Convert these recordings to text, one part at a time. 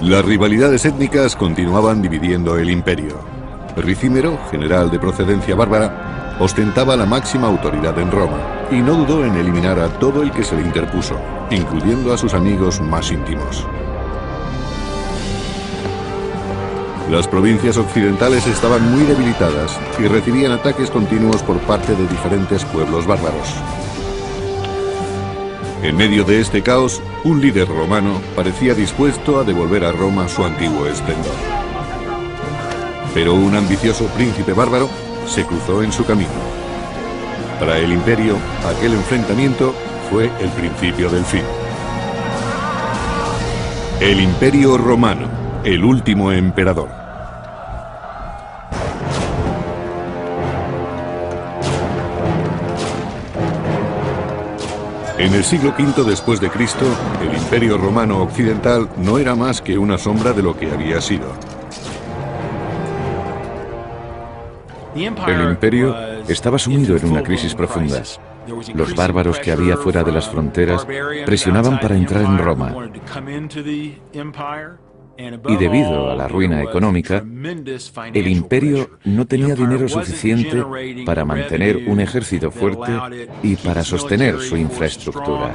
Las rivalidades étnicas continuaban dividiendo el imperio. Ricímero, general de procedencia bárbara, ostentaba la máxima autoridad en Roma y no dudó en eliminar a todo el que se le interpuso, incluyendo a sus amigos más íntimos. Las provincias occidentales estaban muy debilitadas y recibían ataques continuos por parte de diferentes pueblos bárbaros. En medio de este caos, un líder romano parecía dispuesto a devolver a Roma su antiguo esplendor. Pero un ambicioso príncipe bárbaro se cruzó en su camino. Para el imperio, aquel enfrentamiento fue el principio del fin. El Imperio Romano, el último emperador. En el siglo V después de Cristo, el Imperio Romano Occidental no era más que una sombra de lo que había sido. El imperio estaba sumido en una crisis profunda. Los bárbaros que había fuera de las fronteras presionaban para entrar en Roma. Y debido a la ruina económica, el imperio no tenía dinero suficiente para mantener un ejército fuerte y para sostener su infraestructura.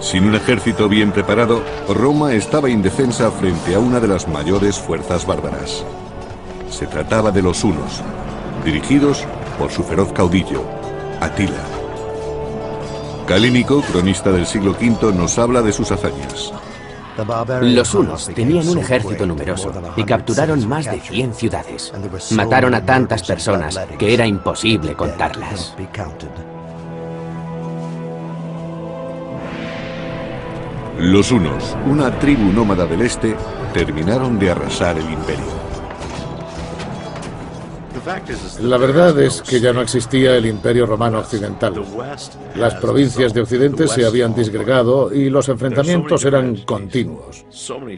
Sin un ejército bien preparado, Roma estaba indefensa frente a una de las mayores fuerzas bárbaras. Se trataba de los hunos, dirigidos por su feroz caudillo, Atila. Calínico, cronista del siglo V, nos habla de sus hazañas. Los hunos tenían un ejército numeroso y capturaron más de 100 ciudades. Mataron a tantas personas que era imposible contarlas. Los hunos, una tribu nómada del este, terminaron de arrasar el imperio. La verdad es que ya no existía el Imperio Romano Occidental. Las provincias de Occidente se habían disgregado y los enfrentamientos eran continuos.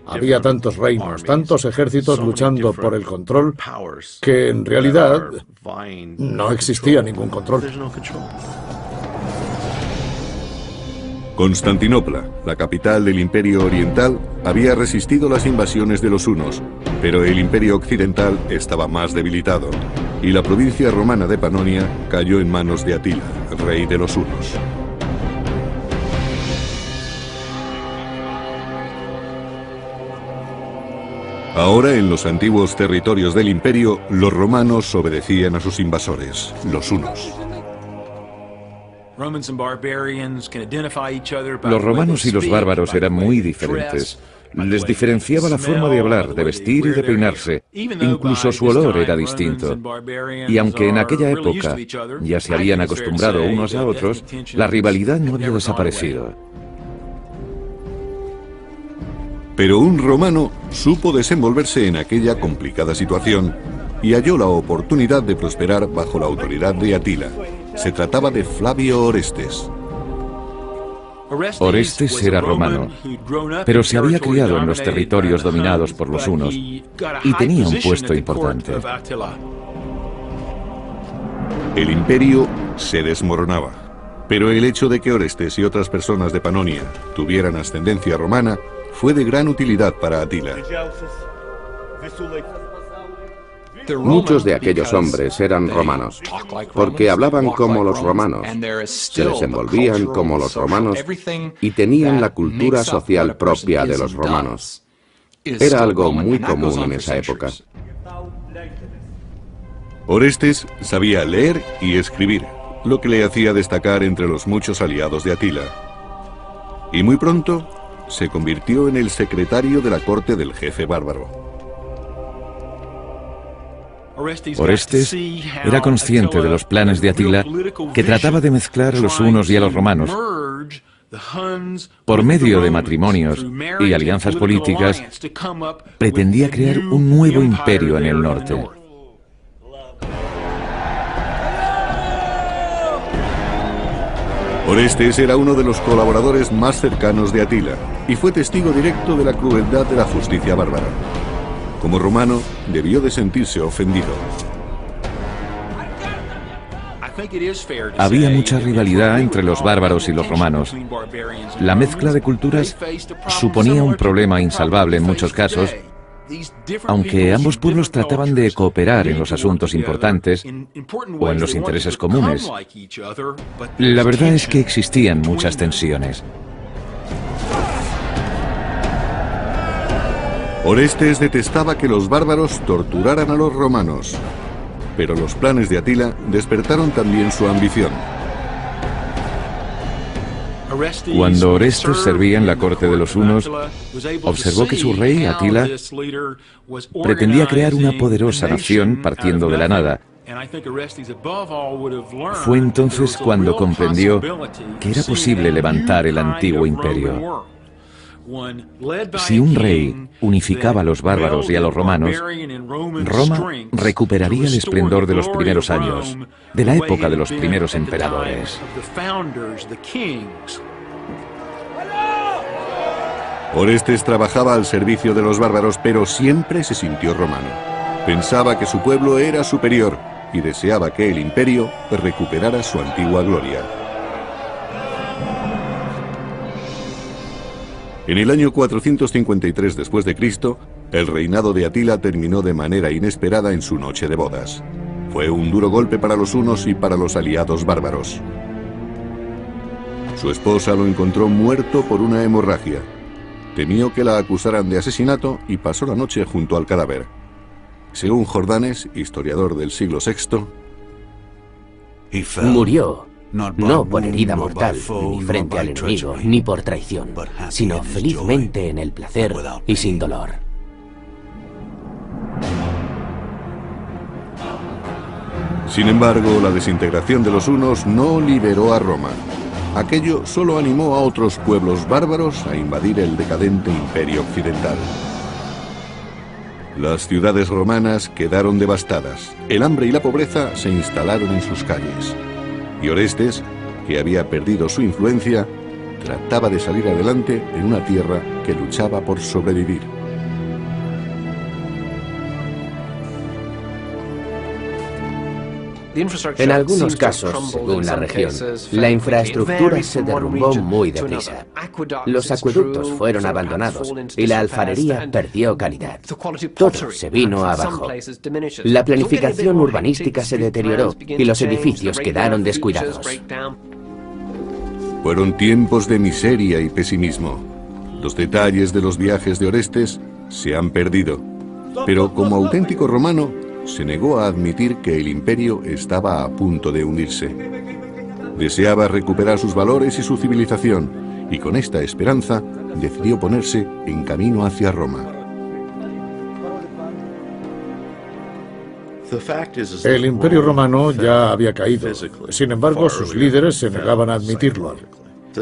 Había tantos reinos, tantos ejércitos luchando por el control, que en realidad no existía ningún control. Constantinopla, la capital del Imperio Oriental, había resistido las invasiones de los hunos, pero el Imperio Occidental estaba más debilitado, y la provincia romana de Panonia cayó en manos de Atila, rey de los hunos. Ahora, en los antiguos territorios del imperio, los romanos obedecían a sus invasores, los hunos. Los romanos y los bárbaros eran muy diferentes. Les diferenciaba la forma de hablar, de vestir y de peinarse. Incluso su olor era distinto. Y aunque en aquella época ya se habían acostumbrado unos a otros, la rivalidad no había desaparecido. Pero un romano supo desenvolverse en aquella complicada situación y halló la oportunidad de prosperar bajo la autoridad de Atila. Se trataba de Flavio Orestes. Orestes era romano, pero se había criado en los territorios dominados por los hunos y tenía un puesto importante. El imperio se desmoronaba, pero el hecho de que Orestes y otras personas de Panonia tuvieran ascendencia romana fue de gran utilidad para Atila. Muchos de aquellos hombres eran romanos, porque hablaban como los romanos, se desenvolvían como los romanos y tenían la cultura social propia de los romanos. Era algo muy común en esa época. Orestes sabía leer y escribir, lo que le hacía destacar entre los muchos aliados de Atila. Y muy pronto se convirtió en el secretario de la corte del jefe bárbaro. Orestes era consciente de los planes de Atila, que trataba de mezclar a los hunos y a los romanos. Por medio de matrimonios y alianzas políticas, pretendía crear un nuevo imperio en el norte. Orestes era uno de los colaboradores más cercanos de Atila y fue testigo directo de la crueldad de la justicia bárbara. Como romano, debió de sentirse ofendido. Había mucha rivalidad entre los bárbaros y los romanos. La mezcla de culturas suponía un problema insalvable en muchos casos, aunque ambos pueblos trataban de cooperar en los asuntos importantes o en los intereses comunes. La verdad es que existían muchas tensiones. Orestes detestaba que los bárbaros torturaran a los romanos, pero los planes de Atila despertaron también su ambición. Cuando Orestes servía en la corte de los hunos, observó que su rey, Atila, pretendía crear una poderosa nación partiendo de la nada. Fue entonces cuando comprendió que era posible levantar el antiguo imperio. Si un rey unificaba a los bárbaros y a los romanos, Roma recuperaría el esplendor de los primeros años, de la época de los primeros emperadores. Orestes trabajaba al servicio de los bárbaros, pero siempre se sintió romano. Pensaba que su pueblo era superior y deseaba que el imperio recuperara su antigua gloria. En el año 453 después de Cristo, el reinado de Atila terminó de manera inesperada en su noche de bodas. Fue un duro golpe para los hunos y para los aliados bárbaros. Su esposa lo encontró muerto por una hemorragia. Temió que la acusaran de asesinato y pasó la noche junto al cadáver. Según Jordanes, historiador del siglo VI, murió no por herida mortal, ni frente al enemigo, ni por traición, sino felizmente en el placer y sin dolor. Sin embargo, la desintegración de los hunos no liberó a Roma. Aquello solo animó a otros pueblos bárbaros a invadir el decadente imperio occidental. Las ciudades romanas quedaron devastadas. El hambre y la pobreza se instalaron en sus calles. Y Orestes, que había perdido su influencia, trataba de salir adelante en una tierra que luchaba por sobrevivir. En algunos casos, según la región, la infraestructura se derrumbó muy deprisa. Los acueductos fueron abandonados y la alfarería perdió calidad. Todo se vino abajo. La planificación urbanística se deterioró y los edificios quedaron descuidados. Fueron tiempos de miseria y pesimismo. Los detalles de los viajes de Orestes se han perdido, pero como auténtico romano, se negó a admitir que el imperio estaba a punto de hundirse. Deseaba recuperar sus valores y su civilización, y con esta esperanza decidió ponerse en camino hacia Roma. El imperio romano ya había caído. Sin embargo, sus líderes se negaban a admitirlo.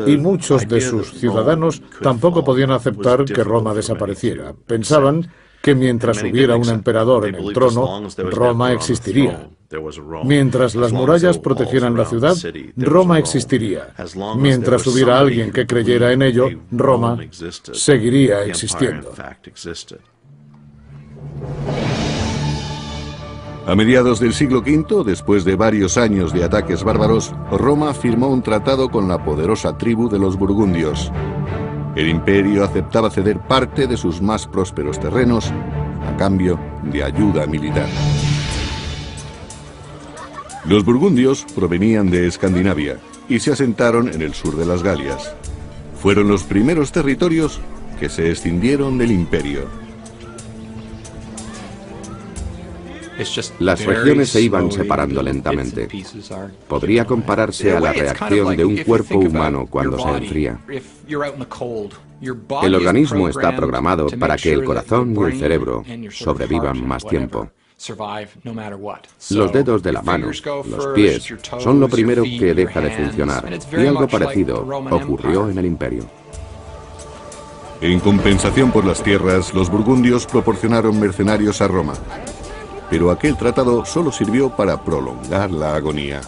Y muchos de sus ciudadanos tampoco podían aceptar que Roma desapareciera. Pensaban que mientras hubiera un emperador en el trono, Roma existiría. Mientras las murallas protegieran la ciudad, Roma existiría. Mientras hubiera alguien que creyera en ello, Roma seguiría existiendo. A mediados del siglo V, después de varios años de ataques bárbaros, Roma firmó un tratado con la poderosa tribu de los burgundios. El imperio aceptaba ceder parte de sus más prósperos terrenos a cambio de ayuda militar. Los burgundios provenían de Escandinavia y se asentaron en el sur de las Galias. Fueron los primeros territorios que se escindieron del imperio. Las regiones se iban separando lentamente. Podría compararse a la reacción de un cuerpo humano cuando se enfría. El organismo está programado para que el corazón y el cerebro sobrevivan más tiempo. Los dedos de la mano, los pies, son lo primero que deja de funcionar, y algo parecido ocurrió en el imperio. En compensación por las tierras, los burgundios proporcionaron mercenarios a Roma. Pero aquel tratado solo sirvió para prolongar la agonía.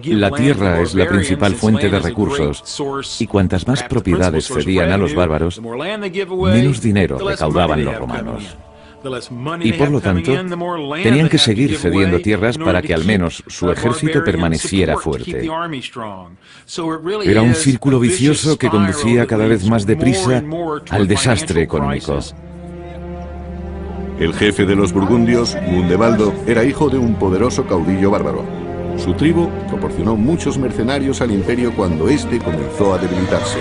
La tierra es la principal fuente de recursos, y cuantas más propiedades cedían a los bárbaros, menos dinero recaudaban los romanos. y por lo tanto tenían que seguir cediendo tierras para que al menos su ejército permaneciera fuerte. Era un círculo vicioso que conducía cada vez más deprisa al desastre económico. El jefe de los burgundios, Gundebaldo, era hijo de un poderoso caudillo bárbaro. Su tribu proporcionó muchos mercenarios al imperio cuando éste comenzó a debilitarse.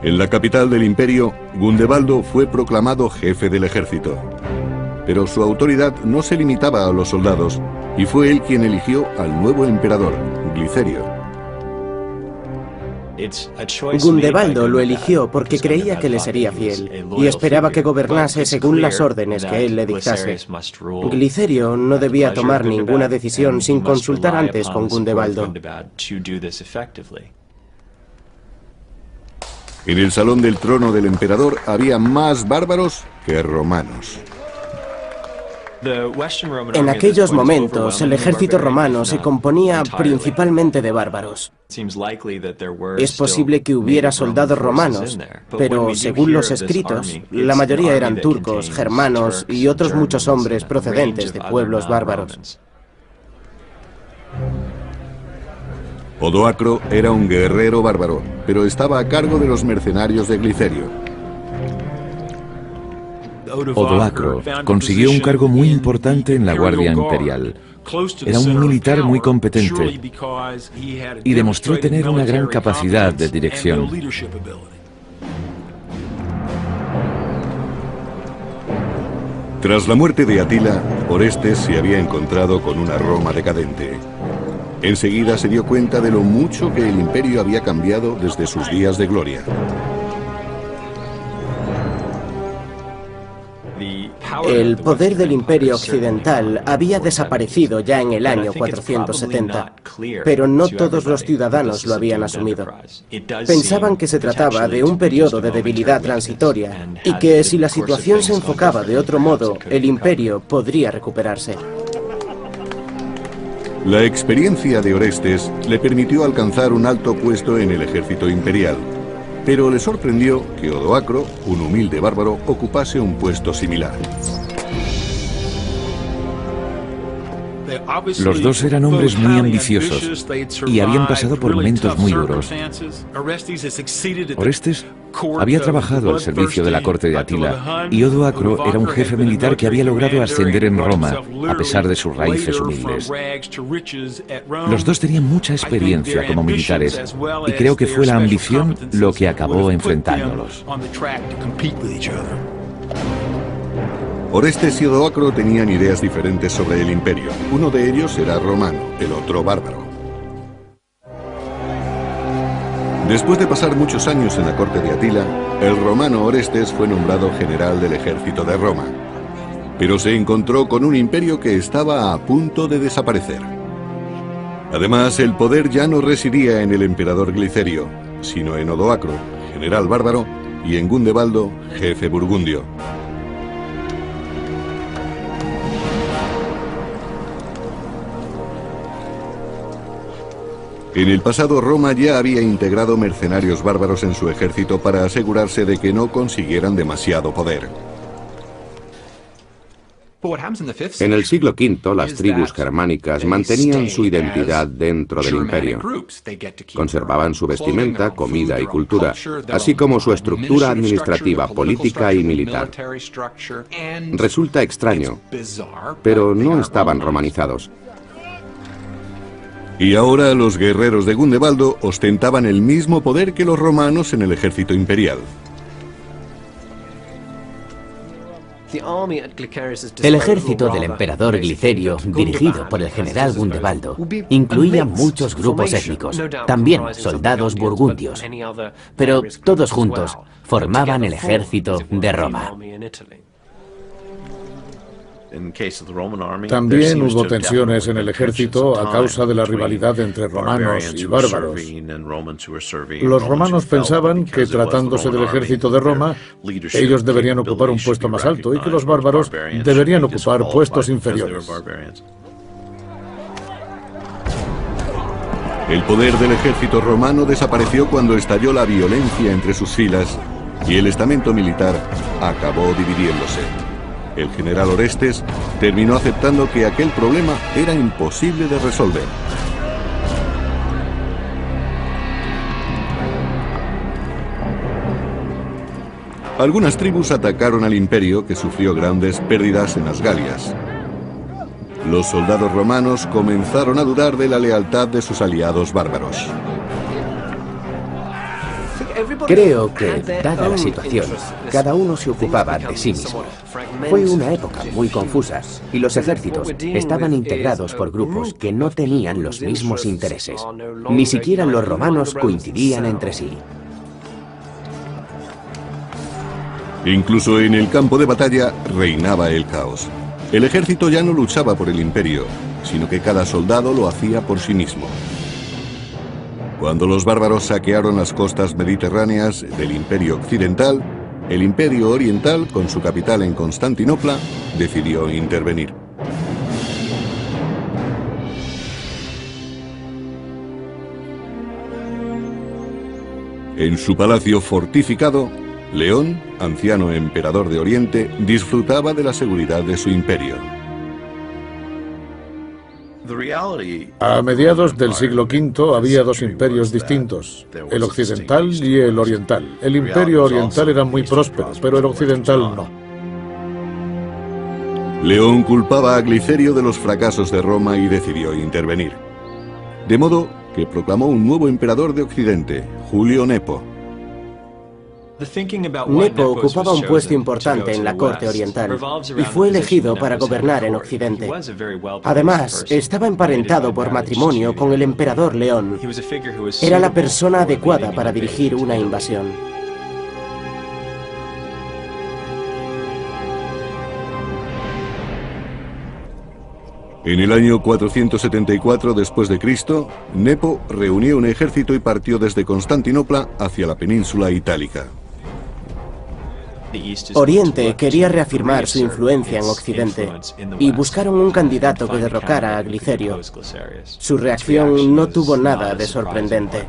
En la capital del imperio, Gundebaldo fue proclamado jefe del ejército. Pero su autoridad no se limitaba a los soldados, y fue él quien eligió al nuevo emperador, Glicerio. Gundebaldo lo eligió porque creía que le sería fiel y esperaba que gobernase según las órdenes que él le dictase. Glicerio no debía tomar ninguna decisión sin consultar antes con Gundebaldo. En el salón del trono del emperador había más bárbaros que romanos. En aquellos momentos, el ejército romano se componía principalmente de bárbaros. Es posible que hubiera soldados romanos, pero según los escritos, la mayoría eran turcos, germanos y otros muchos hombres procedentes de pueblos bárbaros. Odoacro era un guerrero bárbaro, pero estaba a cargo de los mercenarios de Glicerio. Odoacro consiguió un cargo muy importante en la Guardia Imperial. Era un militar muy competente y demostró tener una gran capacidad de dirección. Tras la muerte de Atila, Orestes se había encontrado con una Roma decadente. Enseguida se dio cuenta de lo mucho que el imperio había cambiado desde sus días de gloria. El poder del Imperio Occidental había desaparecido ya en el año 470, pero no todos los ciudadanos lo habían asumido. Pensaban que se trataba de un periodo de debilidad transitoria y que si la situación se enfocaba de otro modo, el imperio podría recuperarse. La experiencia de Orestes le permitió alcanzar un alto puesto en el ejército imperial, pero le sorprendió que Odoacro, un humilde bárbaro, ocupase un puesto similar. Los dos eran hombres muy ambiciosos y habían pasado por momentos muy duros. Orestes había trabajado al servicio de la corte de Atila y Odoacro era un jefe militar que había logrado ascender en Roma, a pesar de sus raíces humildes. Los dos tenían mucha experiencia como militares y creo que fue la ambición lo que acabó enfrentándolos. Orestes y Odoacro tenían ideas diferentes sobre el imperio. Uno de ellos era romano, el otro bárbaro. Después de pasar muchos años en la corte de Atila, el romano Orestes fue nombrado general del ejército de Roma. Pero se encontró con un imperio que estaba a punto de desaparecer. Además, el poder ya no residía en el emperador Glicerio, sino en Odoacro, general bárbaro, y en Gundebaldo, jefe burgundio. En el pasado, Roma ya había integrado mercenarios bárbaros en su ejército para asegurarse de que no consiguieran demasiado poder. En el siglo V, las tribus germánicas mantenían su identidad dentro del imperio. Conservaban su vestimenta, comida y cultura, así como su estructura administrativa, política y militar. Resulta extraño, pero no estaban romanizados. Y ahora los guerreros de Gundebaldo ostentaban el mismo poder que los romanos en el ejército imperial. El ejército del emperador Glicerio, dirigido por el general Gundebaldo, incluía muchos grupos étnicos, también soldados burgundios, pero todos juntos formaban el ejército de Roma. También hubo tensiones en el ejército a causa de la rivalidad entre romanos y bárbaros. Los romanos pensaban que, tratándose del ejército de Roma, ellos deberían ocupar un puesto más alto y que los bárbaros deberían ocupar puestos inferiores. El poder del ejército romano desapareció cuando estalló la violencia entre sus filas y el estamento militar acabó dividiéndose. El general Orestes terminó aceptando que aquel problema era imposible de resolver. Algunas tribus atacaron al imperio, que sufrió grandes pérdidas en las Galias. Los soldados romanos comenzaron a dudar de la lealtad de sus aliados bárbaros. Creo que, dada la situación, cada uno se ocupaba de sí mismo. Fue una época muy confusa y los ejércitos estaban integrados por grupos que no tenían los mismos intereses. Ni siquiera los romanos coincidían entre sí. Incluso en el campo de batalla reinaba el caos. El ejército ya no luchaba por el imperio, sino que cada soldado lo hacía por sí mismo. Cuando los bárbaros saquearon las costas mediterráneas del Imperio Occidental, el Imperio Oriental, con su capital en Constantinopla, decidió intervenir. En su palacio fortificado, León, anciano emperador de Oriente, disfrutaba de la seguridad de su imperio. A mediados del siglo V había dos imperios distintos, el occidental y el oriental. El imperio oriental era muy próspero, pero el occidental no. León culpaba a Glicerio de los fracasos de Roma y decidió intervenir. De modo que proclamó un nuevo emperador de Occidente, Julio Nepo. Nepo ocupaba un puesto importante en la corte oriental y fue elegido para gobernar en Occidente. Además, estaba emparentado por matrimonio con el emperador León. Era la persona adecuada para dirigir una invasión. En el año 474 después de Cristo, Nepo reunió un ejército y partió desde Constantinopla hacia la península itálica. Oriente quería reafirmar su influencia en Occidente y buscaron un candidato que derrocara a Glicerio. Su reacción no tuvo nada de sorprendente.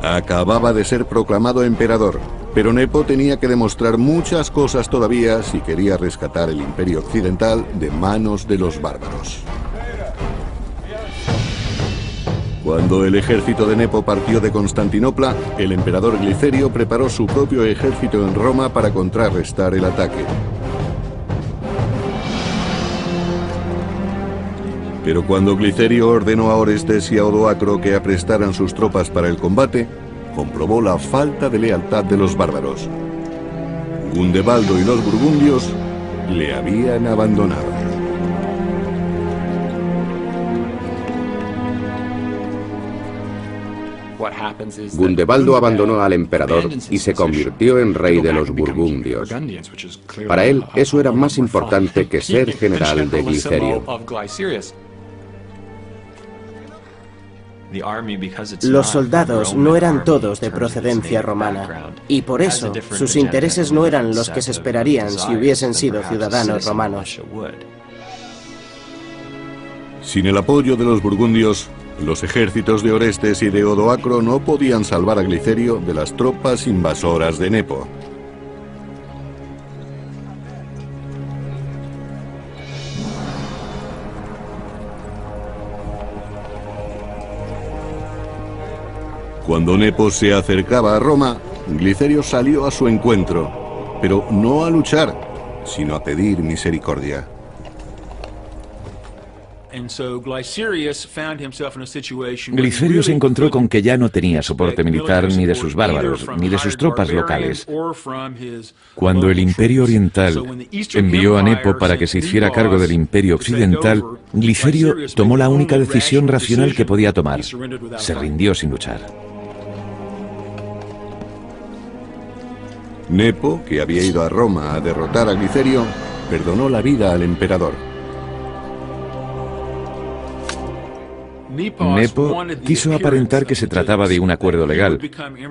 Acababa de ser proclamado emperador, pero Nepo tenía que demostrar muchas cosas todavía si quería rescatar el imperio occidental de manos de los bárbaros. Cuando el ejército de Nepo partió de Constantinopla, el emperador Glicerio preparó su propio ejército en Roma para contrarrestar el ataque. Pero cuando Glicerio ordenó a Orestes y a Odoacro que aprestaran sus tropas para el combate, comprobó la falta de lealtad de los bárbaros. Gundebaldo y los burgundios le habían abandonado. Gundebaldo abandonó al emperador y se convirtió en rey de los burgundios. Para él, eso era más importante que ser general de Glicerio. Los soldados no eran todos de procedencia romana, y por eso sus intereses no eran los que se esperarían si hubiesen sido ciudadanos romanos. Sin el apoyo de los burgundios, los ejércitos de Orestes y de Odoacro no podían salvar a Glicerio de las tropas invasoras de Nepo. Cuando Nepo se acercaba a Roma, Glicerio salió a su encuentro, pero no a luchar, sino a pedir misericordia. Glicerio se encontró con que ya no tenía soporte militar ni de sus bárbaros, ni de sus tropas locales. Cuando el Imperio Oriental envió a Nepo para que se hiciera cargo del Imperio Occidental, Glicerio tomó la única decisión racional que podía tomar. Se rindió sin luchar. Nepo, que había ido a Roma a derrotar a Glicerio, perdonó la vida al emperador. Nepo quiso aparentar que se trataba de un acuerdo legal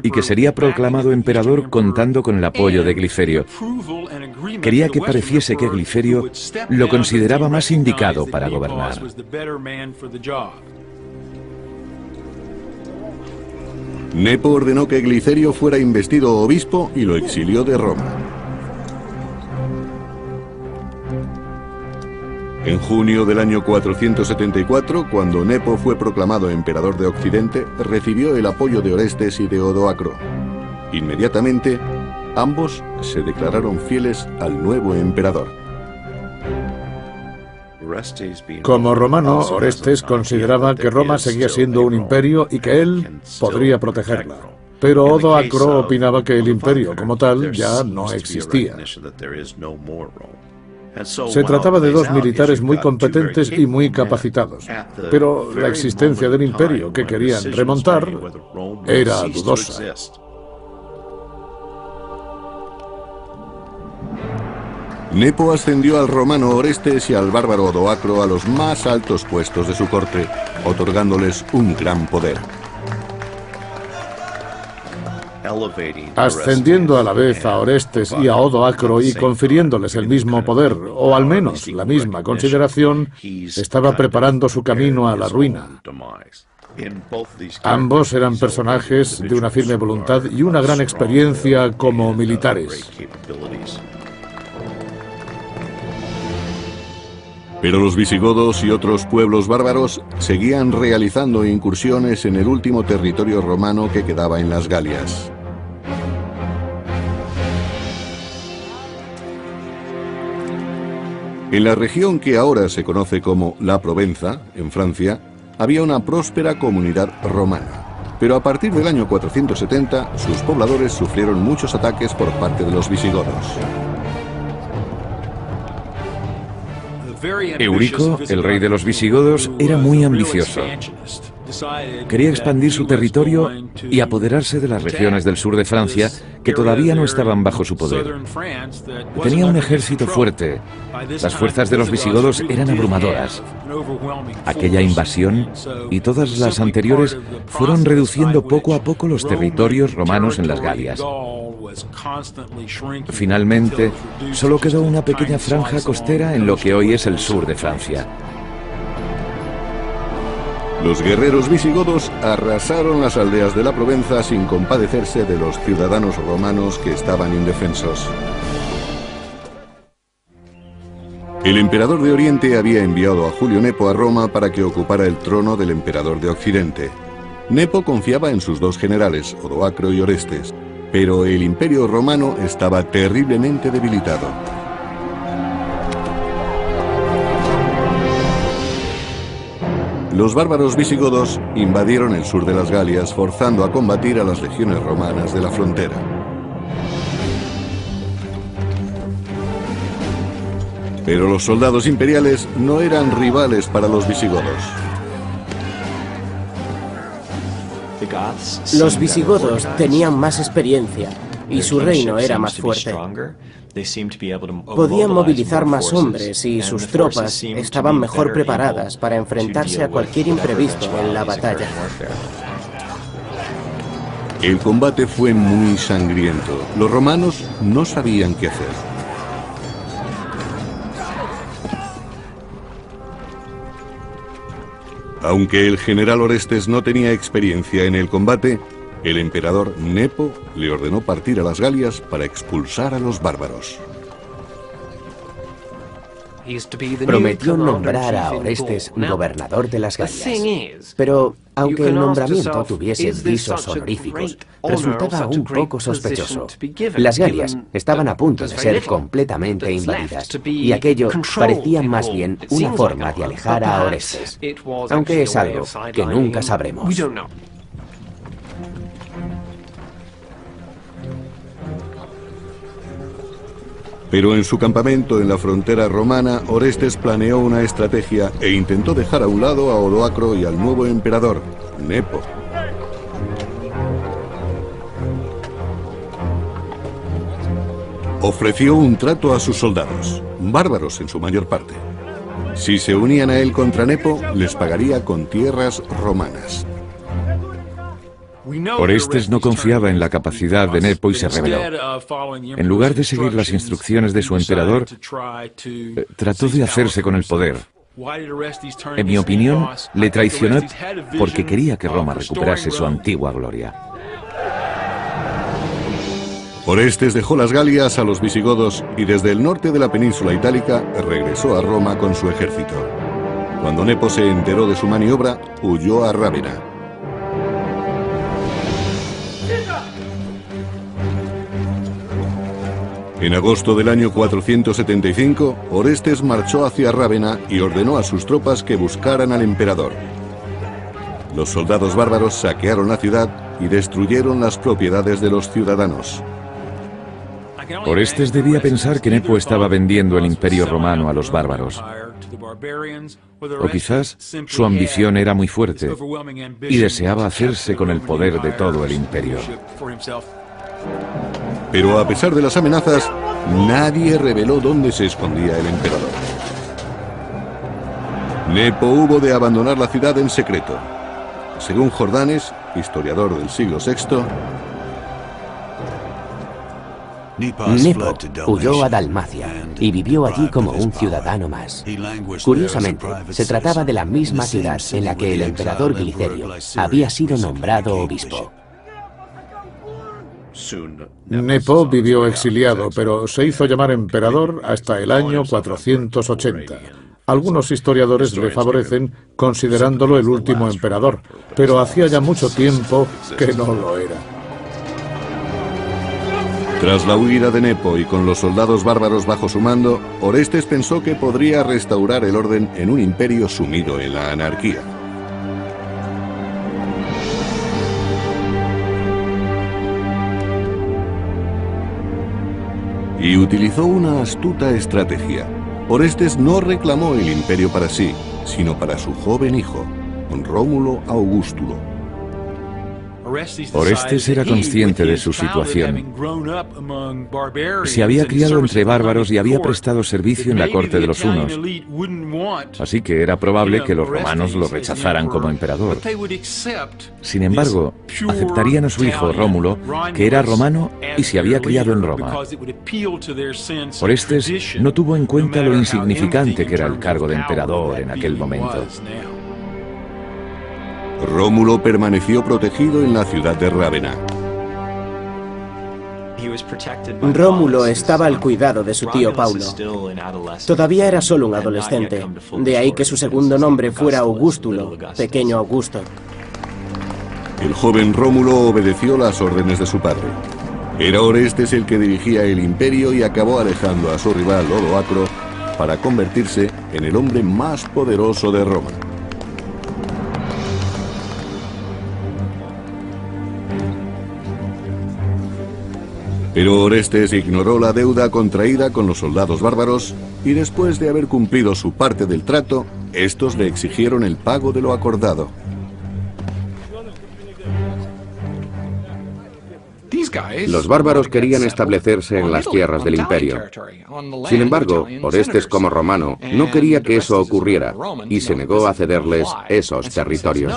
y que sería proclamado emperador contando con el apoyo de Glicerio. Quería que pareciese que Glicerio lo consideraba más indicado para gobernar. Nepo ordenó que Glicerio fuera investido obispo y lo exilió de Roma. En junio del año 474, cuando Nepo fue proclamado emperador de Occidente, recibió el apoyo de Orestes y de Odoacro. Inmediatamente, ambos se declararon fieles al nuevo emperador. Como romano, Orestes consideraba que Roma seguía siendo un imperio y que él podría protegerla. Pero Odoacro opinaba que el imperio como tal ya no existía. Se trataba de dos militares muy competentes y muy capacitados, pero la existencia del imperio que querían remontar era dudosa. Nepo ascendió al romano Orestes y al bárbaro Odoacro a los más altos puestos de su corte, otorgándoles un gran poder. Ascendiendo a la vez a Orestes y a Odoacro y confiriéndoles el mismo poder, o al menos la misma consideración, estaba preparando su camino a la ruina. Ambos eran personajes de una firme voluntad y una gran experiencia como militares. Pero los visigodos y otros pueblos bárbaros seguían realizando incursiones en el último territorio romano que quedaba en las Galias. En la región que ahora se conoce como la Provenza, en Francia, había una próspera comunidad romana. Pero a partir del año 470, sus pobladores sufrieron muchos ataques por parte de los visigodos. Eurico, el rey de los visigodos, era muy ambicioso. Quería expandir su territorio y apoderarse de las regiones del sur de Francia que todavía no estaban bajo su poder. Tenía un ejército fuerte. Las fuerzas de los visigodos eran abrumadoras. Aquella invasión y todas las anteriores fueron reduciendo poco a poco los territorios romanos en las Galias. Finalmente, solo quedó una pequeña franja costera en lo que hoy es el sur de Francia. Los guerreros visigodos arrasaron las aldeas de la Provenza sin compadecerse de los ciudadanos romanos que estaban indefensos. El emperador de Oriente había enviado a Julio Nepo a Roma para que ocupara el trono del emperador de Occidente. Nepo confiaba en sus dos generales, Odoacro y Orestes, pero el imperio romano estaba terriblemente debilitado. Los bárbaros visigodos invadieron el sur de las Galias, forzando a combatir a las legiones romanas de la frontera. Pero los soldados imperiales no eran rivales para los visigodos. Los visigodos tenían más experiencia y su reino era más fuerte. Podían movilizar más hombres y sus tropas estaban mejor preparadas para enfrentarse a cualquier imprevisto en la batalla. El combate fue muy sangriento. Los romanos no sabían qué hacer. Aunque el general Orestes no tenía experiencia en el combate, el emperador Nepo le ordenó partir a las Galias para expulsar a los bárbaros. Prometió nombrar a Orestes gobernador de las Galias. Pero, aunque el nombramiento tuviese visos honoríficos, resultaba un poco sospechoso. Las Galias estaban a punto de ser completamente invadidas, y aquello parecía más bien una forma de alejar a Orestes, aunque es algo que nunca sabremos. Pero en su campamento en la frontera romana, Orestes planeó una estrategia e intentó dejar a un lado a Odoacro y al nuevo emperador, Nepo. Ofreció un trato a sus soldados, bárbaros en su mayor parte. Si se unían a él contra Nepo, les pagaría con tierras romanas. Orestes no confiaba en la capacidad de Nepo y se rebeló. En lugar de seguir las instrucciones de su emperador, trató de hacerse con el poder. En mi opinión, le traicionó porque quería que Roma recuperase su antigua gloria. Orestes dejó las Galias a los visigodos y desde el norte de la península itálica regresó a Roma con su ejército. Cuando Nepo se enteró de su maniobra, huyó a Rávena. En agosto del año 475, Orestes marchó hacia Rávena y ordenó a sus tropas que buscaran al emperador. Los soldados bárbaros saquearon la ciudad y destruyeron las propiedades de los ciudadanos. Orestes debía pensar que Nepo estaba vendiendo el imperio romano a los bárbaros. O quizás su ambición era muy fuerte y deseaba hacerse con el poder de todo el imperio. Pero a pesar de las amenazas, nadie reveló dónde se escondía el emperador. Nepo hubo de abandonar la ciudad en secreto. Según Jordanes, historiador del siglo VI, Nepo huyó a Dalmacia y vivió allí como un ciudadano más. Curiosamente, se trataba de la misma ciudad en la que el emperador Glicerio había sido nombrado obispo. Nepo vivió exiliado, pero se hizo llamar emperador hasta el año 480. Algunos historiadores le favorecen considerándolo el último emperador, pero hacía ya mucho tiempo que no lo era. Tras la huida de Nepo y con los soldados bárbaros bajo su mando, Orestes pensó que podría restaurar el orden en un imperio sumido en la anarquía. Y utilizó una astuta estrategia. Orestes no reclamó el imperio para sí, sino para su joven hijo, Rómulo Augustulo. Orestes era consciente de su situación. Se había criado entre bárbaros y había prestado servicio en la corte de los hunos. Así que era probable que los romanos lo rechazaran como emperador. Sin embargo, aceptarían a su hijo Rómulo, que era romano y se había criado en Roma. Orestes no tuvo en cuenta lo insignificante que era el cargo de emperador en aquel momento. Rómulo permaneció protegido en la ciudad de Rávena. Rómulo estaba al cuidado de su tío Paulo. Todavía era solo un adolescente, de ahí que su segundo nombre fuera Augustulo, pequeño Augusto. El joven Rómulo obedeció las órdenes de su padre. Era Orestes el que dirigía el imperio y acabó alejando a su rival Odoacro para convertirse en el hombre más poderoso de Roma. Pero Orestes ignoró la deuda contraída con los soldados bárbaros y después de haber cumplido su parte del trato, estos le exigieron el pago de lo acordado. Los bárbaros querían establecerse en las tierras del imperio. Sin embargo, Orestes como romano no quería que eso ocurriera y se negó a cederles esos territorios.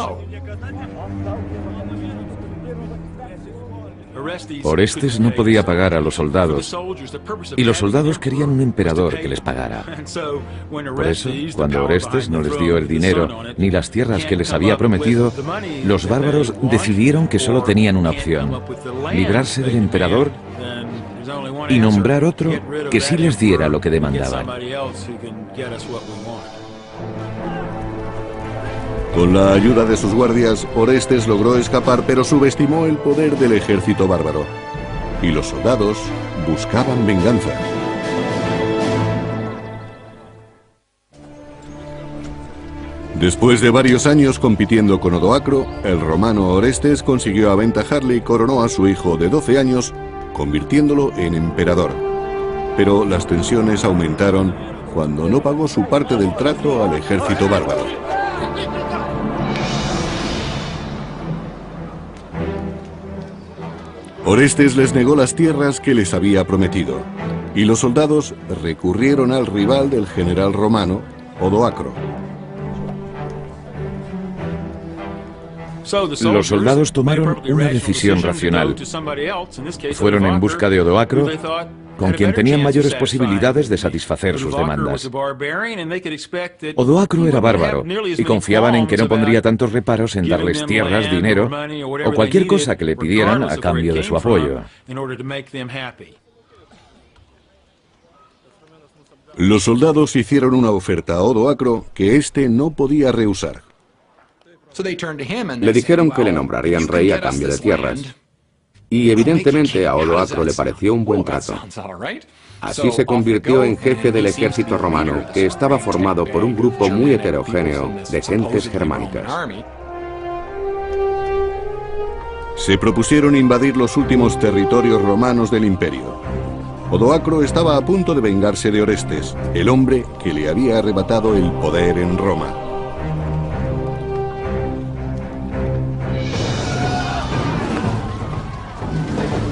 Orestes no podía pagar a los soldados, y los soldados querían un emperador que les pagara. Por eso, cuando Orestes no les dio el dinero ni las tierras que les había prometido, los bárbaros decidieron que solo tenían una opción: librarse del emperador y nombrar otro que sí les diera lo que demandaban. Con la ayuda de sus guardias, Orestes logró escapar, pero subestimó el poder del ejército bárbaro. Y los soldados buscaban venganza. Después de varios años compitiendo con Odoacro, el romano Orestes consiguió aventajarle y coronó a su hijo de 12 años, convirtiéndolo en emperador. Pero las tensiones aumentaron cuando no pagó su parte del trato al ejército bárbaro. Orestes les negó las tierras que les había prometido, y los soldados recurrieron al rival del general romano, Odoacro. Los soldados tomaron una decisión racional. Fueron en busca de Odoacro, con quien tenían mayores posibilidades de satisfacer sus demandas. Odoacro era bárbaro y confiaban en que no pondría tantos reparos en darles tierras, dinero o cualquier cosa que le pidieran a cambio de su apoyo. Los soldados hicieron una oferta a Odoacro que éste no podía rehusar. Le dijeron que le nombrarían rey a cambio de tierras. Y evidentemente a Odoacro le pareció un buen trato. Así se convirtió en jefe del ejército romano, que estaba formado por un grupo muy heterogéneo de gentes germánicas. Se propusieron invadir los últimos territorios romanos del imperio. Odoacro estaba a punto de vengarse de Orestes, el hombre que le había arrebatado el poder en Roma.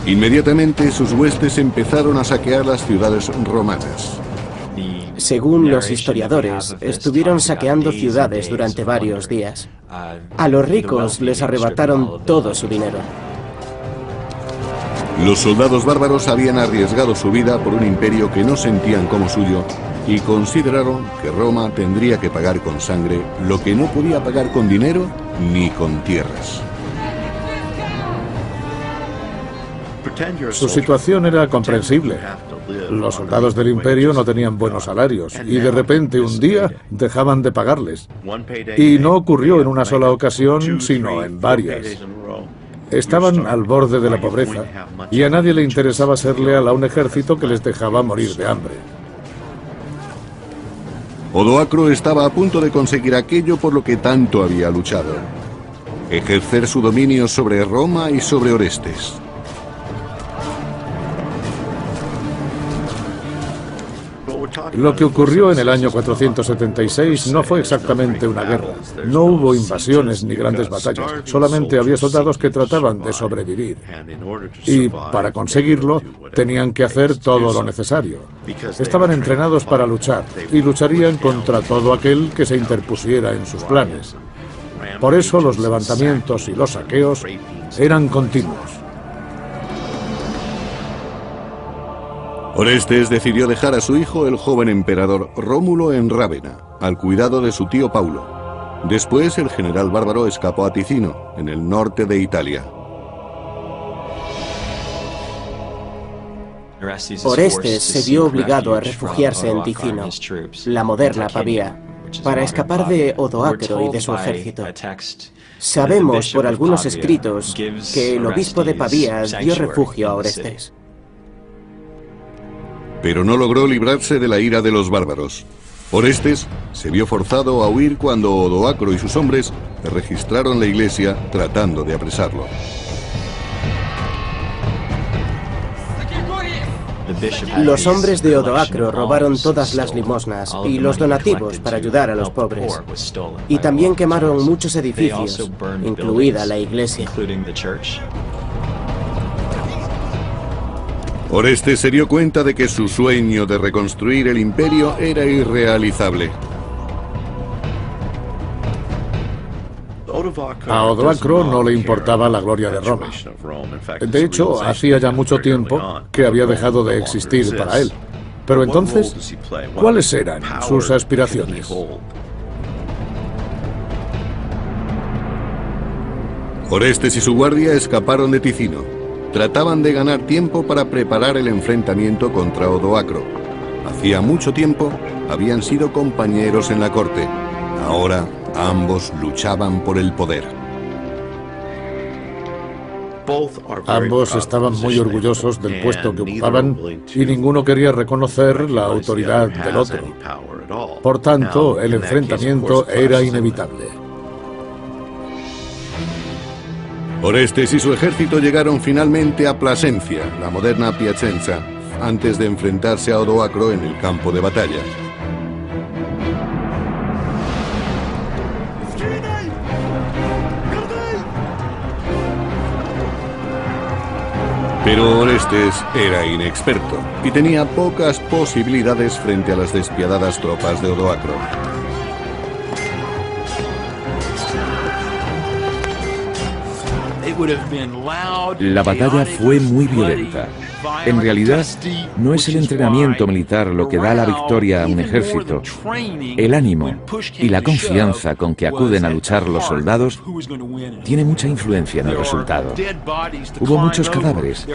Inmediatamente sus huestes empezaron a saquear las ciudades romanas. Según los historiadores, estuvieron saqueando ciudades durante varios días. A los ricos les arrebataron todo su dinero. Los soldados bárbaros habían arriesgado su vida por un imperio que no sentían como suyo y consideraron que Roma tendría que pagar con sangre lo que no podía pagar con dinero ni con tierras. Su situación era comprensible. Los soldados del imperio no tenían buenos salarios y de repente un día dejaban de pagarles. Y no ocurrió en una sola ocasión, sino en varias. Estaban al borde de la pobreza y a nadie le interesaba ser leal a un ejército que les dejaba morir de hambre. Odoacro estaba a punto de conseguir aquello por lo que tanto había luchado: ejercer su dominio sobre Roma y sobre Orestes. Lo que ocurrió en el año 476 no fue exactamente una guerra. No hubo invasiones ni grandes batallas. Solamente había soldados que trataban de sobrevivir. Y para conseguirlo, tenían que hacer todo lo necesario. Estaban entrenados para luchar y lucharían contra todo aquel que se interpusiera en sus planes. Por eso los levantamientos y los saqueos eran continuos. Orestes decidió dejar a su hijo, el joven emperador Rómulo, en Rávena, al cuidado de su tío Paulo. Después, el general bárbaro escapó a Ticino, en el norte de Italia. Orestes se vio obligado a refugiarse en Ticino, la moderna Pavía, para escapar de Odoacro y de su ejército. Sabemos por algunos escritos que el obispo de Pavía dio refugio a Orestes. Pero no logró librarse de la ira de los bárbaros. Orestes se vio forzado a huir cuando Odoacro y sus hombres registraron la iglesia tratando de apresarlo. Los hombres de Odoacro robaron todas las limosnas y los donativos para ayudar a los pobres. Y también quemaron muchos edificios, incluida la iglesia. Orestes se dio cuenta de que su sueño de reconstruir el imperio era irrealizable. A Odoacro no le importaba la gloria de Roma. De hecho, hacía ya mucho tiempo que había dejado de existir para él. Pero entonces, ¿cuáles eran sus aspiraciones? Orestes y su guardia escaparon de Ticino. Trataban de ganar tiempo para preparar el enfrentamiento contra Odoacro. Hacía mucho tiempo habían sido compañeros en la corte. Ahora ambos luchaban por el poder. Ambos estaban muy orgullosos del puesto que ocupaban y ninguno quería reconocer la autoridad del otro. Por tanto, el enfrentamiento era inevitable. Orestes y su ejército llegaron finalmente a Plasencia, la moderna Piacenza, antes de enfrentarse a Odoacro en el campo de batalla. Pero Orestes era inexperto y tenía pocas posibilidades frente a las despiadadas tropas de Odoacro. La batalla fue muy violenta. En realidad, no es el entrenamiento militar lo que da la victoria a un ejército. El ánimo y la confianza con que acuden a luchar los soldados tiene mucha influencia en el resultado. Hubo muchos cadáveres,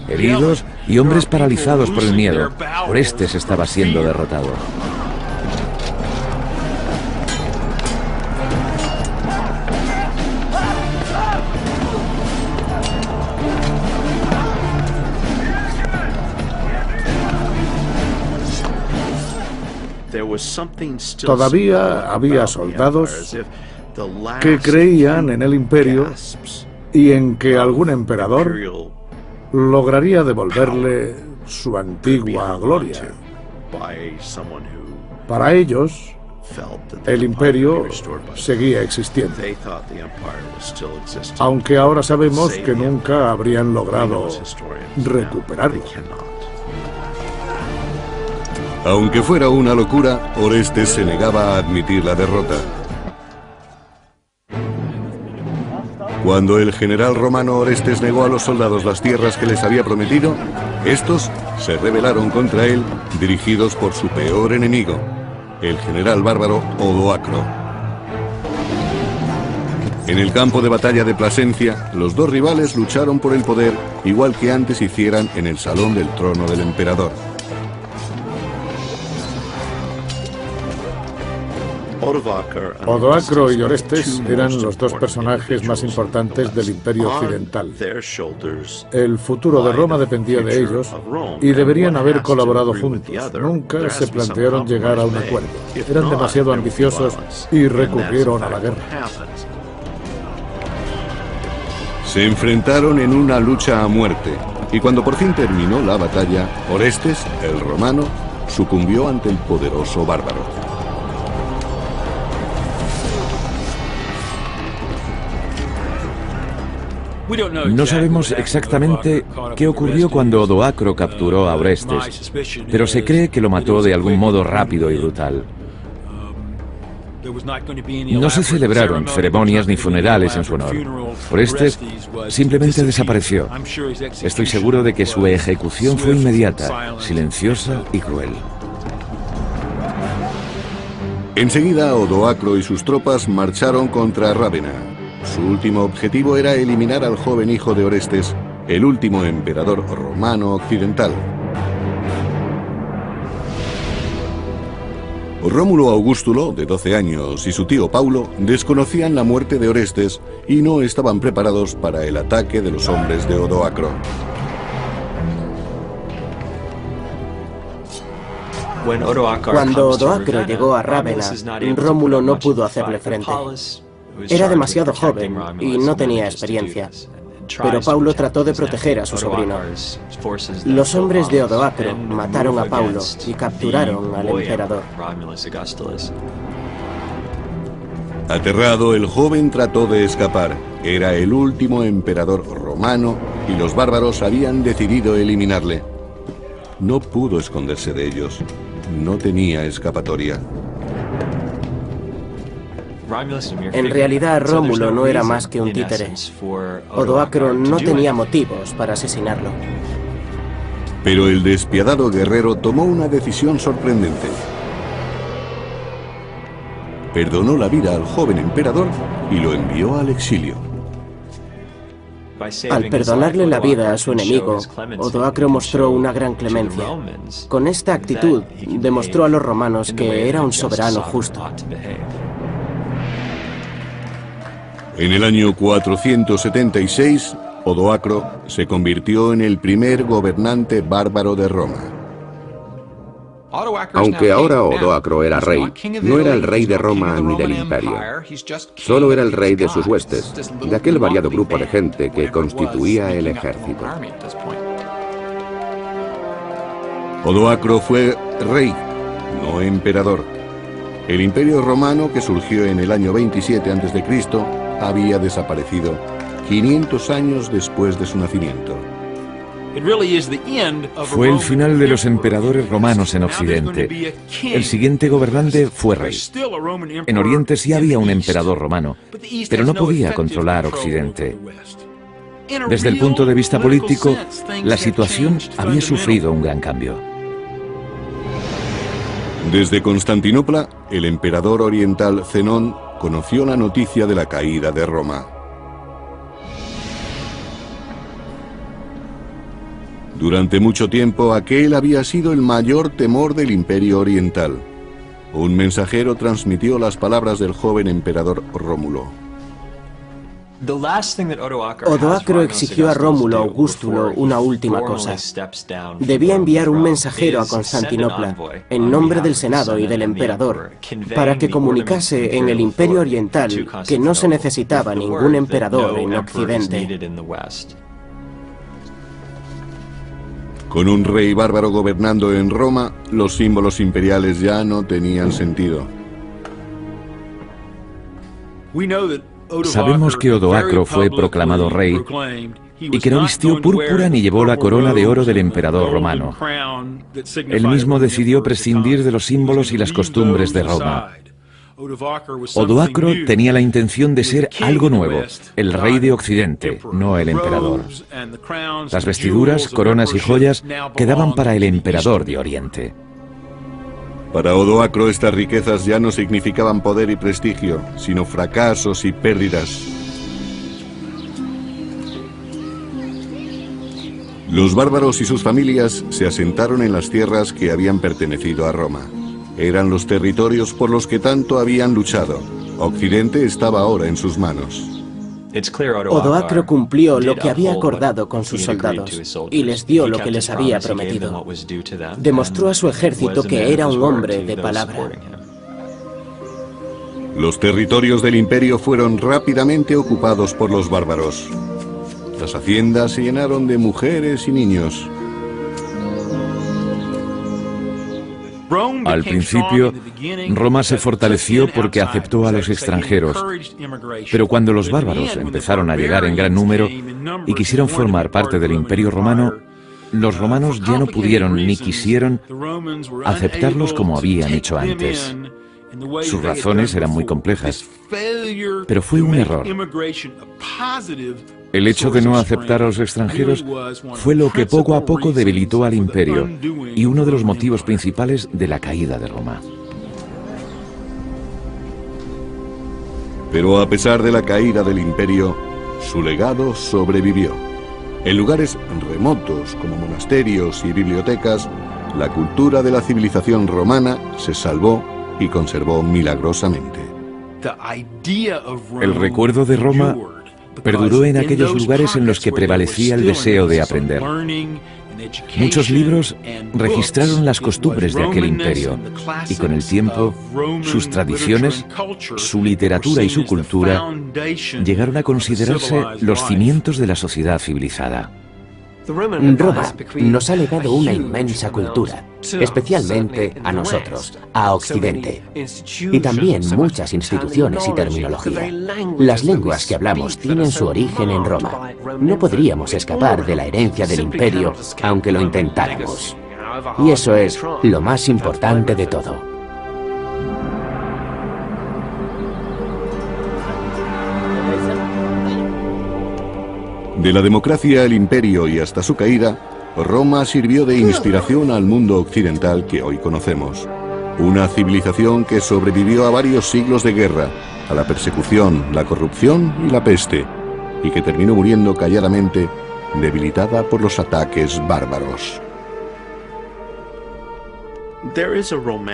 heridos y hombres paralizados por el miedo. Orestes estaba siendo derrotado. Todavía había soldados que creían en el imperio y en que algún emperador lograría devolverle su antigua gloria. Para ellos, el imperio seguía existiendo, aunque ahora sabemos que nunca habrían logrado recuperarlo. Aunque fuera una locura, Orestes se negaba a admitir la derrota. Cuando el general romano Orestes negó a los soldados las tierras que les había prometido, estos se rebelaron contra él, dirigidos por su peor enemigo, el general bárbaro Odoacro. En el campo de batalla de Plasencia, los dos rivales lucharon por el poder, igual que antes hicieran en el salón del trono del emperador. Odoacro y Orestes eran los dos personajes más importantes del Imperio Occidental. El futuro de Roma dependía de ellos y deberían haber colaborado juntos. Nunca se plantearon llegar a un acuerdo. Eran demasiado ambiciosos y recurrieron a la guerra. Se enfrentaron en una lucha a muerte, y cuando por fin terminó la batalla, Orestes, el romano, sucumbió ante el poderoso bárbaro. No sabemos exactamente qué ocurrió cuando Odoacro capturó a Orestes, pero se cree que lo mató de algún modo rápido y brutal. No se celebraron ceremonias ni funerales en su honor. Orestes simplemente desapareció. Estoy seguro de que su ejecución fue inmediata, silenciosa y cruel. Enseguida, Odoacro y sus tropas marcharon contra Rávena. Su último objetivo era eliminar al joven hijo de Orestes, el último emperador romano occidental. Rómulo Augustulo, de 12 años, y su tío Paulo desconocían la muerte de Orestes y no estaban preparados para el ataque de los hombres de Odoacro. Cuando Odoacro llegó a Rávena, Rómulo no pudo hacerle frente. Era demasiado joven y no tenía experiencia, pero Paulo trató de proteger a su sobrino. Los hombres de Odoacro mataron a Paulo y capturaron al emperador. Aterrado, el joven trató de escapar. Era el último emperador romano y los bárbaros habían decidido eliminarle. No pudo esconderse de ellos. No tenía escapatoria. En realidad, Rómulo no era más que un títere. Odoacro no tenía motivos para asesinarlo. Pero el despiadado guerrero tomó una decisión sorprendente. Perdonó la vida al joven emperador y lo envió al exilio. Al perdonarle la vida a su enemigo, Odoacro mostró una gran clemencia. Con esta actitud, demostró a los romanos que era un soberano justo. En el año 476, Odoacro se convirtió en el primer gobernante bárbaro de Roma. Aunque ahora Odoacro era rey, no era el rey de Roma ni del imperio. Solo era el rey de sus huestes, de aquel variado grupo de gente que constituía el ejército. Odoacro fue rey, no emperador. El imperio romano, que surgió en el año 27 a.C., había desaparecido 500 años después de su nacimiento. Fue el final de los emperadores romanos en Occidente. El siguiente gobernante fue rey. En Oriente sí había un emperador romano, pero no podía controlar Occidente. Desde el punto de vista político, la situación había sufrido un gran cambio. Desde Constantinopla, el emperador oriental Zenón conoció la noticia de la caída de Roma. Durante mucho tiempo, aquel había sido el mayor temor del Imperio Oriental. Un mensajero transmitió las palabras del joven emperador Rómulo. Odoacro exigió a Rómulo Augustulo una última cosa. Debía enviar un mensajero a Constantinopla, en nombre del Senado y del emperador, para que comunicase en el Imperio Oriental que no se necesitaba ningún emperador en Occidente. Con un rey bárbaro gobernando en Roma, los símbolos imperiales ya no tenían sentido. Sabemos que Odoacro fue proclamado rey y que no vistió púrpura ni llevó la corona de oro del emperador romano. Él mismo decidió prescindir de los símbolos y las costumbres de Roma. Odoacro tenía la intención de ser algo nuevo, el rey de Occidente, no el emperador. Las vestiduras, coronas y joyas quedaban para el emperador de Oriente. Para Odoacro estas riquezas ya no significaban poder y prestigio, sino fracasos y pérdidas. Los bárbaros y sus familias se asentaron en las tierras que habían pertenecido a Roma. Eran los territorios por los que tanto habían luchado. Occidente estaba ahora en sus manos. Odoacro cumplió lo que había acordado con sus soldados y les dio lo que les había prometido. Demostró a su ejército que era un hombre de palabra. Los territorios del imperio fueron rápidamente ocupados por los bárbaros. Las haciendas se llenaron de mujeres y niños. Al principio, Roma se fortaleció porque aceptó a los extranjeros, pero cuando los bárbaros empezaron a llegar en gran número y quisieron formar parte del Imperio Romano, los romanos ya no pudieron ni quisieron aceptarlos como habían hecho antes. Sus razones eran muy complejas, pero fue un error. El hecho de no aceptar a los extranjeros fue lo que poco a poco debilitó al imperio y uno de los motivos principales de la caída de Roma. Pero a pesar de la caída del imperio, su legado sobrevivió. En lugares remotos como monasterios y bibliotecas, la cultura de la civilización romana se salvó y conservó milagrosamente. El recuerdo de Roma perduró en aquellos lugares en los que prevalecía el deseo de aprender. Muchos libros registraron las costumbres de aquel imperio y con el tiempo sus tradiciones, su literatura y su cultura llegaron a considerarse los cimientos de la sociedad civilizada. Roma nos ha legado una inmensa cultura, especialmente a nosotros, a Occidente, y también muchas instituciones y terminología. Las lenguas que hablamos tienen su origen en Roma. No podríamos escapar de la herencia del imperio, aunque lo intentáramos. Y eso es lo más importante de todo. De la democracia al imperio y hasta su caída, Roma sirvió de inspiración al mundo occidental que hoy conocemos. Una civilización que sobrevivió a varios siglos de guerra, a la persecución, la corrupción y la peste, y que terminó muriendo calladamente, debilitada por los ataques bárbaros.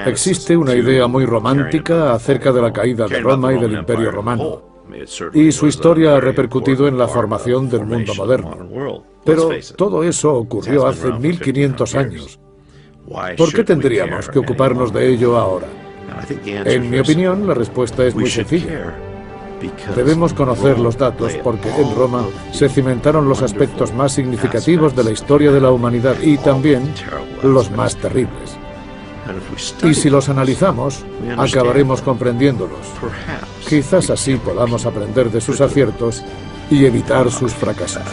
Existe una idea muy romántica acerca de la caída de Roma y del Imperio Romano. Y su historia ha repercutido en la formación del mundo moderno. Pero todo eso ocurrió hace 1500 años. ¿Por qué tendríamos que ocuparnos de ello ahora? En mi opinión, la respuesta es muy sencilla. Debemos conocer los datos porque en Roma se cimentaron los aspectos más significativos de la historia de la humanidad y también los más terribles. Y si los analizamos, acabaremos comprendiéndolos. Quizás así podamos aprender de sus aciertos y evitar sus fracasos.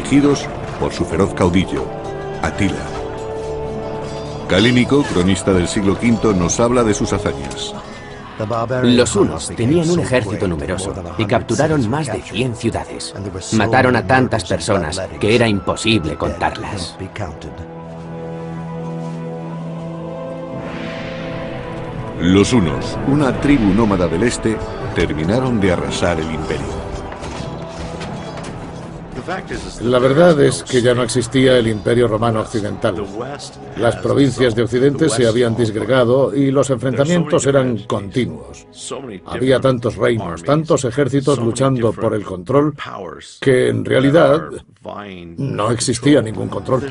dirigidos por su feroz caudillo, Atila. Calínico, cronista del siglo V, nos habla de sus hazañas. Los hunos tenían un ejército numeroso y capturaron más de 100 ciudades. Mataron a tantas personas que era imposible contarlas. Los hunos, una tribu nómada del este, terminaron de arrasar el imperio. La verdad es que ya no existía el Imperio Romano Occidental. Las provincias de Occidente se habían disgregado y los enfrentamientos eran continuos. Había tantos reinos, tantos ejércitos luchando por el control, que en realidad no existía ningún control.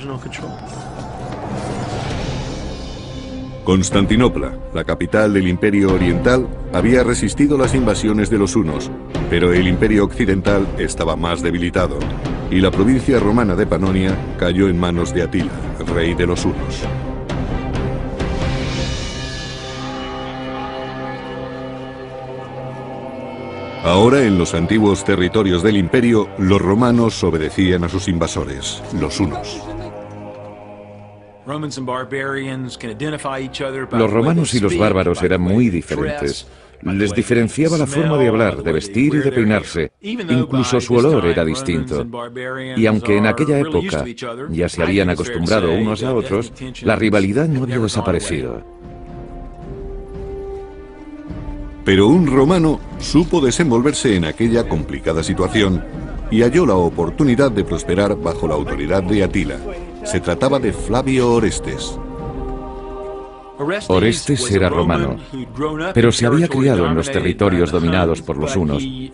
Constantinopla, la capital del Imperio Oriental, había resistido las invasiones de los hunos, pero el Imperio Occidental estaba más debilitado, y la provincia romana de Panonia cayó en manos de Atila, rey de los hunos. Ahora, en los antiguos territorios del imperio, los romanos obedecían a sus invasores, los hunos. Los romanos y los bárbaros eran muy diferentes. Les diferenciaba la forma de hablar, de vestir y de peinarse. Incluso su olor era distinto. Y aunque en aquella época ya se habían acostumbrado unos a otros, la rivalidad no había desaparecido. Pero un romano supo desenvolverse en aquella complicada situación y halló la oportunidad de prosperar bajo la autoridad de Atila. Se trataba de Flavio Orestes. Orestes era romano, pero se había criado en los territorios dominados por los hunos y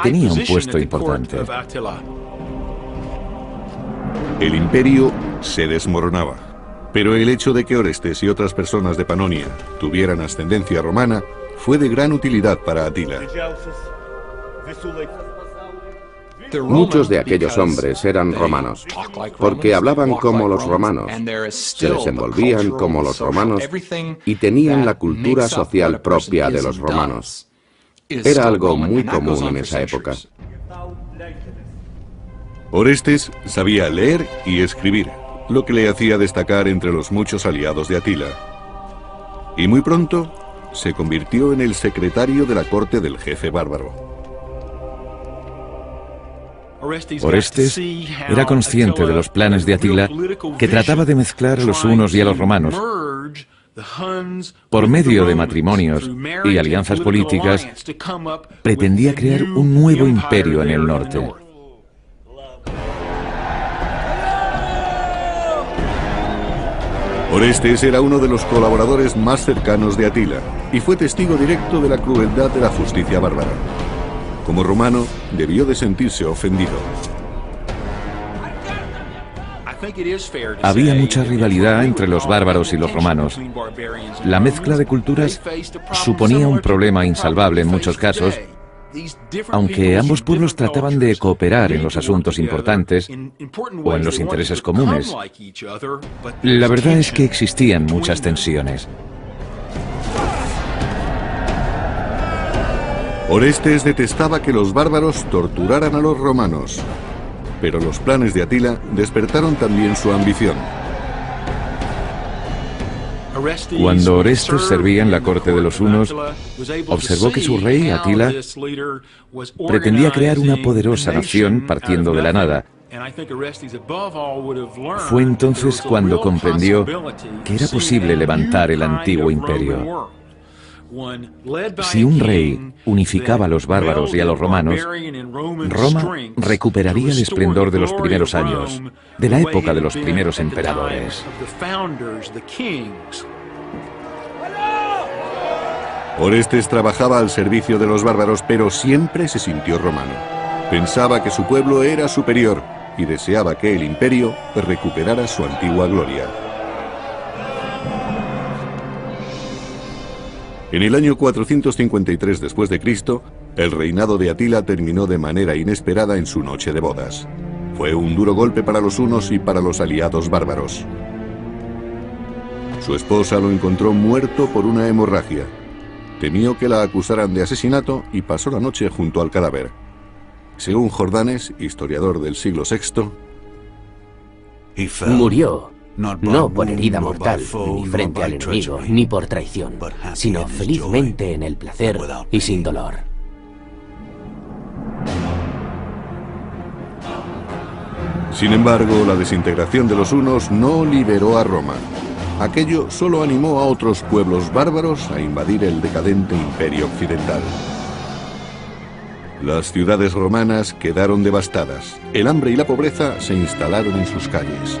tenía un puesto importante. El imperio se desmoronaba, pero el hecho de que Orestes y otras personas de Panonia tuvieran ascendencia romana fue de gran utilidad para Atila. Muchos de aquellos hombres eran romanos, porque hablaban como los romanos, se desenvolvían como los romanos y tenían la cultura social propia de los romanos. Era algo muy común en esa época. Orestes sabía leer y escribir, lo que le hacía destacar entre los muchos aliados de Atila. Y muy pronto se convirtió en el secretario de la corte del jefe bárbaro. Orestes era consciente de los planes de Atila, que trataba de mezclar a los hunos y a los romanos. Por medio de matrimonios y alianzas políticas, pretendía crear un nuevo imperio en el norte. Orestes era uno de los colaboradores más cercanos de Atila y fue testigo directo de la crueldad de la justicia bárbara. Como romano, debió de sentirse ofendido. Había mucha rivalidad entre los bárbaros y los romanos. La mezcla de culturas suponía un problema insalvable en muchos casos, aunque ambos pueblos trataban de cooperar en los asuntos importantes o en los intereses comunes. La verdad es que existían muchas tensiones. Orestes detestaba que los bárbaros torturaran a los romanos, pero los planes de Atila despertaron también su ambición. Cuando Orestes servía en la corte de los hunos, observó que su rey, Atila, pretendía crear una poderosa nación partiendo de la nada. Fue entonces cuando comprendió que era posible levantar el antiguo imperio. Si un rey unificaba a los bárbaros y a los romanos, Roma recuperaría el esplendor de los primeros años, de la época de los primeros emperadores. Orestes trabajaba al servicio de los bárbaros, pero siempre se sintió romano. Pensaba que su pueblo era superior y deseaba que el imperio recuperara su antigua gloria. En el año 453 después de Cristo, el reinado de Atila terminó de manera inesperada en su noche de bodas. Fue un duro golpe para los hunos y para los aliados bárbaros. Su esposa lo encontró muerto por una hemorragia. Temió que la acusaran de asesinato y pasó la noche junto al cadáver. Según Jordanes, historiador del siglo VI, Murió no por herida mortal, ni frente al enemigo, ni por traición, sino felizmente en el placer y sin dolor. Sin embargo, la desintegración de los hunos no liberó a Roma. Aquello solo animó a otros pueblos bárbaros a invadir el decadente imperio occidental. Las ciudades romanas quedaron devastadas. El hambre y la pobreza se instalaron en sus calles.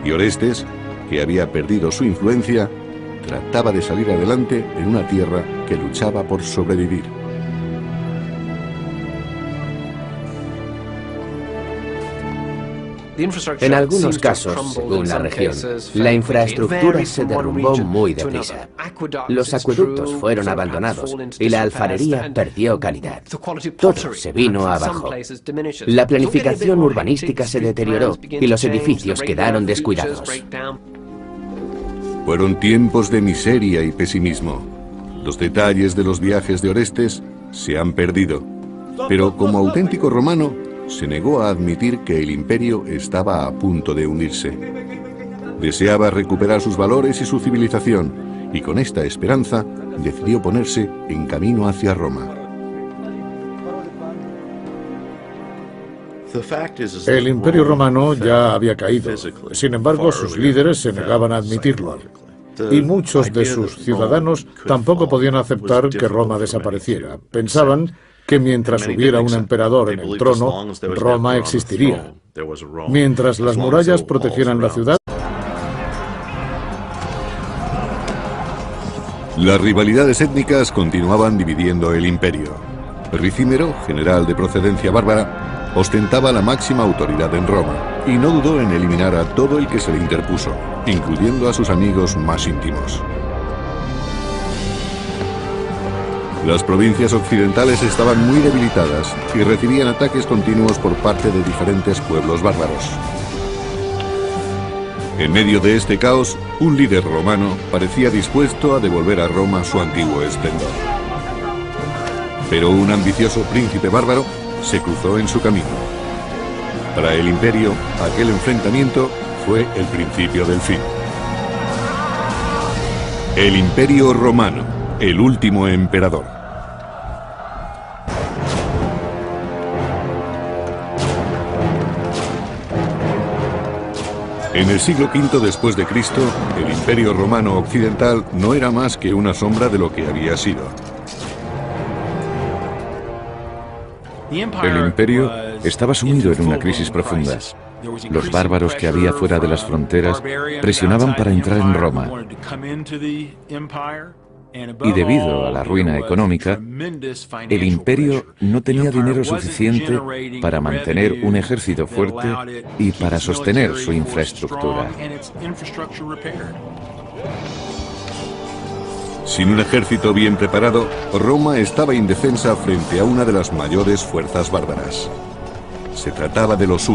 Y Orestes, que había perdido su influencia, trataba de salir adelante en una tierra que luchaba por sobrevivir. En algunos casos, según la región, la infraestructura se derrumbó muy deprisa. Los acueductos fueron abandonados y la alfarería perdió calidad. Todo se vino abajo. La planificación urbanística se deterioró y los edificios quedaron descuidados. Fueron tiempos de miseria y pesimismo. Los detalles de los viajes de Orestes se han perdido, pero como auténtico romano, se negó a admitir que el imperio estaba a punto de hundirse. Deseaba recuperar sus valores y su civilización, y con esta esperanza decidió ponerse en camino hacia Roma. El imperio romano ya había caído. Sin embargo, sus líderes se negaban a admitirlo. Y muchos de sus ciudadanos tampoco podían aceptar que Roma desapareciera. Pensaban que mientras hubiera un emperador en el trono, Roma existiría. Mientras las murallas protegieran la ciudad. Las rivalidades étnicas continuaban dividiendo el imperio. Ricímero, general de procedencia bárbara, ostentaba la máxima autoridad en Roma y no dudó en eliminar a todo el que se le interpuso, incluyendo a sus amigos más íntimos. Las provincias occidentales estaban muy debilitadas y recibían ataques continuos por parte de diferentes pueblos bárbaros. En medio de este caos, un líder romano parecía dispuesto a devolver a Roma su antiguo esplendor. Pero un ambicioso príncipe bárbaro se cruzó en su camino. Para el imperio, aquel enfrentamiento fue el principio del fin. El Imperio Romano, el último emperador. En el siglo V después de Cristo, el Imperio Romano Occidental no era más que una sombra de lo que había sido. El imperio estaba sumido en una crisis profunda. Los bárbaros que había fuera de las fronteras presionaban para entrar en Roma. Y debido a la ruina económica, el imperio no tenía dinero suficiente para mantener un ejército fuerte y para sostener su infraestructura. Sin un ejército bien preparado, Roma estaba indefensa frente a una de las mayores fuerzas bárbaras. Se trataba de los